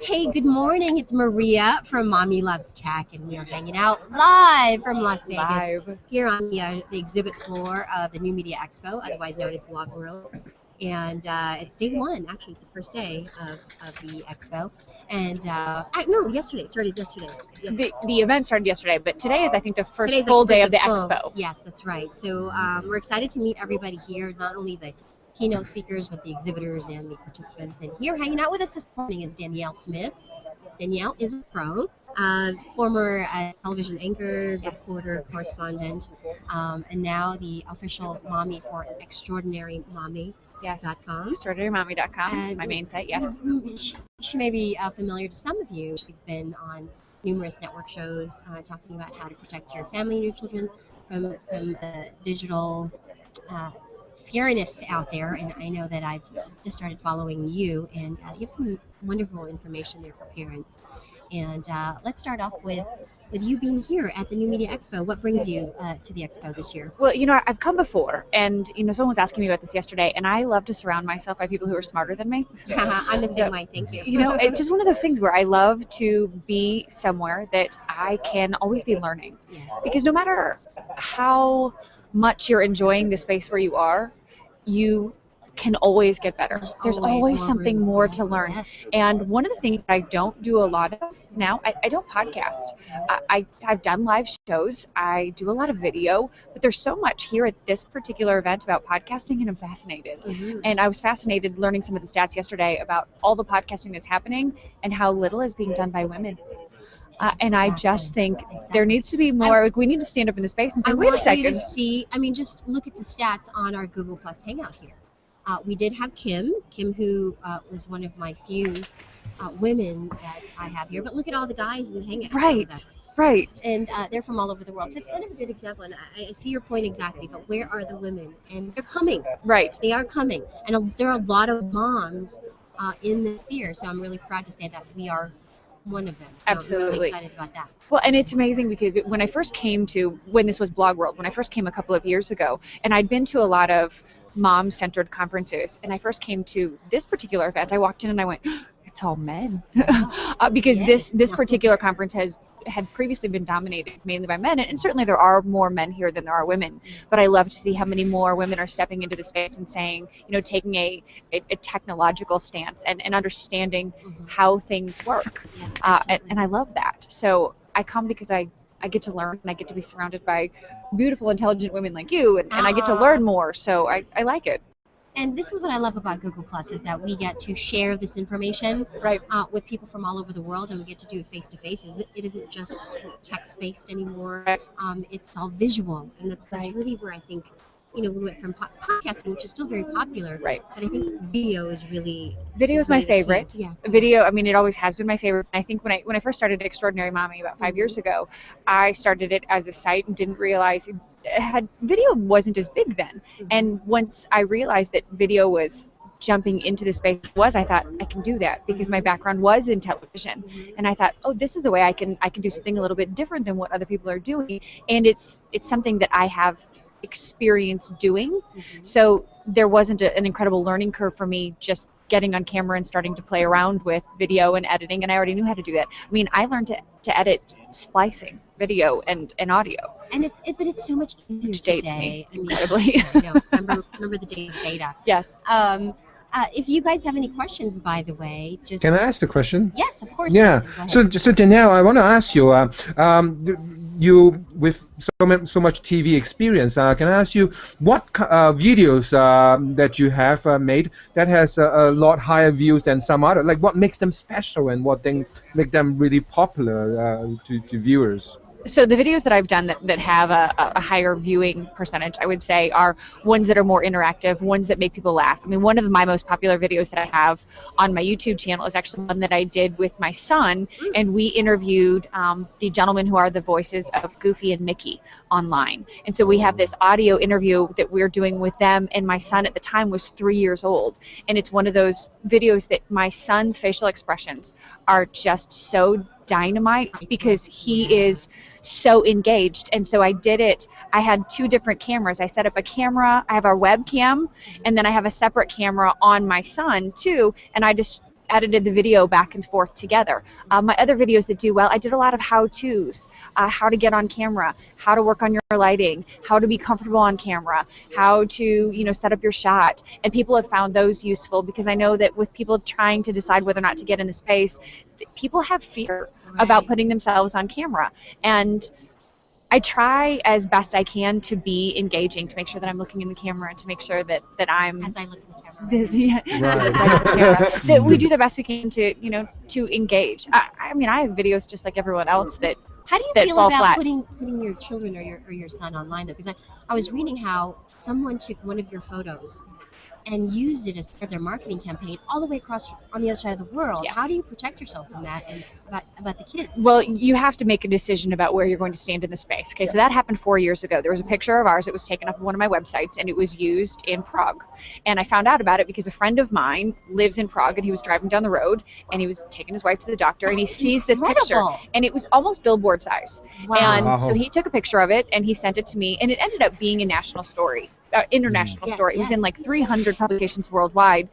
Hey, good morning. It's Maria from MommyLovesTech, and we are hanging out live from Las Vegas here on the exhibit floor of the new Media Expo, otherwise known as Blog World. And it's day one. Actually, it's the first day of the expo. And no, yesterday. It started yesterday. The event started yesterday, but today is, I think, the first full day of the expo. Yes, that's right. So we're excited to meet everybody here, not only the keynote speakers, but the exhibitors and the participants. And here hanging out with us this morning is Danielle Smith. Danielle is a pro, former television anchor, reporter, correspondent, and now the official mommy for Extraordinary Mommy. Yes, extraordinarymommy.com is my main site, yes. She may be familiar to some of you. She's been on numerous network shows talking about how to protect your family and your children from digital scariness out there. And I know that I've just started following you, and you have some wonderful information there for parents. And let's start off with you being here at the new Media Expo. What brings you to the expo this year? Well, I've come before, and someone was asking me about this yesterday, and I love to surround myself by people who are smarter than me. I'm the same way, thank you. It's just one of those things where I love to be somewhere that I can always be learning. Yes. Because no matter how much you're enjoying the space where you are, you can always get better. There's always something more to learn. Yes. And one of the things that I don't do a lot of now, I don't podcast. I've done live shows. I do a lot of video, but there's so much here at this particular event about podcasting, and I'm fascinated. Mm-hmm. And I was fascinated learning some of the stats yesterday about all the podcasting that's happening and how little is being done by women. And I just think there needs to be more. We need to stand up in the space and say, wait a second. You to see, just look at the stats on our Google Plus Hangout here. We did have Kim who was one of my few women that I have here. But look at all the guys in the Hangout. Right. And they're from all over the world. So it's kind of a good example. And I see your point exactly. But where are the women? And they're coming. Right. They are coming. And there are a lot of moms in this sphere. So I'm really proud to say that we are one of them. So Absolutely. I'm really excited about that. Well, and it's amazing because when I first came to, when this was Blog World, when I first came a couple of years ago, and I'd been to a lot of mom-centered conferences, and I first came to this particular event, I walked in and I went, it's all men. Because this particular conference had previously been dominated mainly by men, and certainly there are more men here than there are women, but I love to see how many more women are stepping into the space and saying, taking a technological stance and understanding how things work. And I love that. So I come because I get to learn, and I get to be surrounded by beautiful, intelligent women like you, and I get to learn more, so I like it. And this is what I love about Google Plus, is that we get to share this information with people from all over the world, and we get to do it face-to-face. It isn't just text-based anymore. It's all visual, and that's really where I think, we went from podcasting, which is still very popular, but I think video is really... Video is my favorite. Yeah. Video, it always has been my favorite. I think when I first started Extraordinary Mommy about 5 years ago, I started it as a site and didn't realize video wasn't as big then. And once I realized that video was jumping into the space I thought, I can do that, because my background was in television. And I thought, this is a way I can do something a little bit different than what other people are doing. And it's something that I have experience doing. So there wasn't an incredible learning curve for me just getting on camera and starting to play around with video and editing, and I already knew how to do that. I learned to edit splicing video and audio. And it's so much easier today. Incredibly. I know. Remember the day of beta. Yes. If you guys have any questions, by the way, just... Can I ask the question? Yes, of course. Yeah. So Danielle, I want to ask you, you with so much TV experience, can I ask you what videos that you have made that has a lot higher views than some other? Like, what makes them special, and what thing make them really popular to viewers? So the videos that I've done that have a higher viewing percentage, I would say, are ones that are more interactive, ones that make people laugh. One of my most popular videos that I have on my YouTube channel is actually one that I did with my son, and we interviewed the gentlemen who are the voices of Goofy and Mickey online. And so we have this audio interview that we're doing with them, and my son at the time was 3 years old. And it's one of those videos that my son's facial expressions are just so dynamite because he is so engaged. And so I did it. I had two different cameras. I set up a camera. I have our webcam, and then I have a separate camera on my son too. And I just edited the video back and forth together. My other videos that do well, I did a lot of how-tos, how to get on camera, how to work on your lighting, how to be comfortable on camera, how to, you know, set up your shot. And people have found those useful, because I know that with people trying to decide whether or not to get in the space, people have fear about putting themselves on camera. And I try as best I can to be engaging, to make sure that I'm looking in the camera, and to make sure that I'm, As I look in the camera. busy, Right. that we do the best we can to, you know, to engage. I mean, I have videos just like everyone else that How do you that feel fall about flat. putting your children or your son online though? Because I was reading how someone took one of your photos and used it as part of their marketing campaign all the way across on the other side of the world. Yes. How do you protect yourself from that and about the kids? Well, you have to make a decision about where you're going to stand in the space. Okay, so that happened 4 years ago. There was a picture of ours that was taken up on one of my websites, and it was used in Prague. And I found out about it because a friend of mine lives in Prague, and he was driving down the road, and he was taking his wife to the doctor, and he sees this picture, Incredible. and it was almost billboard size. Wow. And Wow. so he took a picture of it, and he sent it to me, and it ended up being a national story. International Yes, story. It was yes. in like 300 publications worldwide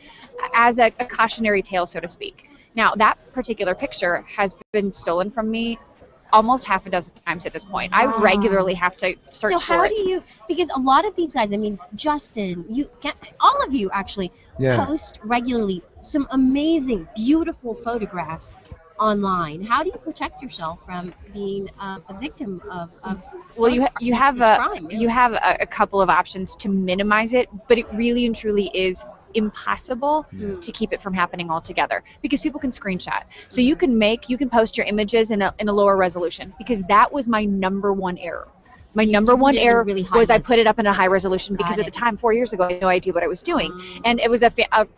as a cautionary tale, so to speak. Now, that particular picture has been stolen from me almost half a dozen times at this point. I Wow. regularly have to search So for how it. do you? Because a lot of these guys, I mean, Justin, all of you actually Yeah. post regularly some amazing, beautiful photographs online. How do you protect yourself from being a victim of Well, you have this crime, really? you have a couple of options to minimize it, but it really and truly is impossible to keep it from happening altogether, because people can screenshot. So you can post your images in a lower resolution, because that was my number one error. My number one put it in error really high was I res. put it up in a high resolution because Got at the it. time, 4 years ago, I had no idea what I was doing. And it was a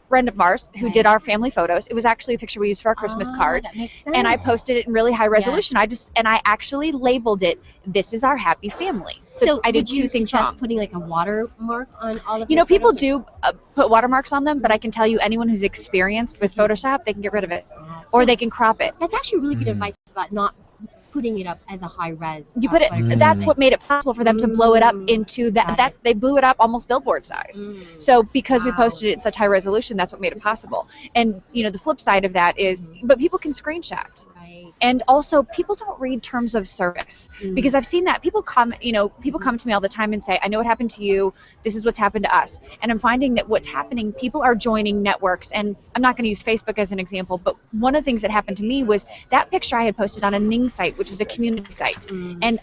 friend of ours who did our family photos. It was actually a picture we used for our Christmas card. That makes sense. And I posted it in really high resolution. I actually labeled it, "This is our happy family." So I did would you two things suggest wrong. putting like a watermark on all of You your know, people photos, or- do put watermarks on them, but I can tell you, anyone who's experienced with Photoshop, they can get rid of it, or So they can crop it. That's actually really good advice about not putting it up as a high res. You put it. photograph. That's what made it possible for them to blow it up into Got that. it. They blew it up almost billboard size. So because we posted it in such high resolution, that's what made it possible. And you know, the flip side of that is, but people can screenshot. Right. And also, people don't read terms of service, because I've seen that people come to me all the time and say, "I know what happened to you. This is what's happened to us." And I'm finding that what's happening, people are joining networks. And I'm not going to use Facebook as an example, but one of the things that happened to me was that picture I had posted on a Ning site, which is a community site, and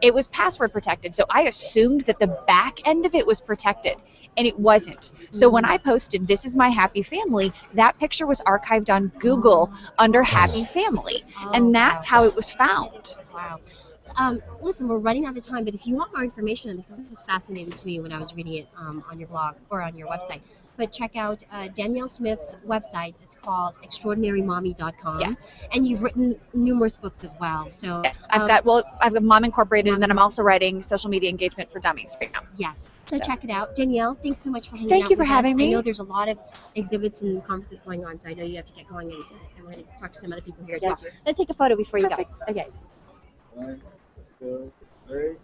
it was password protected. So I assumed that the back end of it was protected, and it wasn't. So when I posted, "This is my happy family," that picture was archived on Google under Happy Family. And that's how it was found. Wow. Listen, we're running out of time, but if you want more information on this, because this was fascinating to me when I was reading it on your blog or on your website, but check out Danielle Smith's website. It's called extraordinarymommy.com. Yes. And you've written numerous books as well. So Yes, I've got Mom Incorporated, and then I'm also writing Social Media Engagement for Dummies right now. Yes. So check it out. Danielle, thanks so much for hanging out Thank you for with having us. me. I know there's a lot of exhibits and conferences going on, so I know you have to get going, and we're going to talk to some other people here as well. Let's take a photo before you go. Perfect. Okay. 1, 2, 3.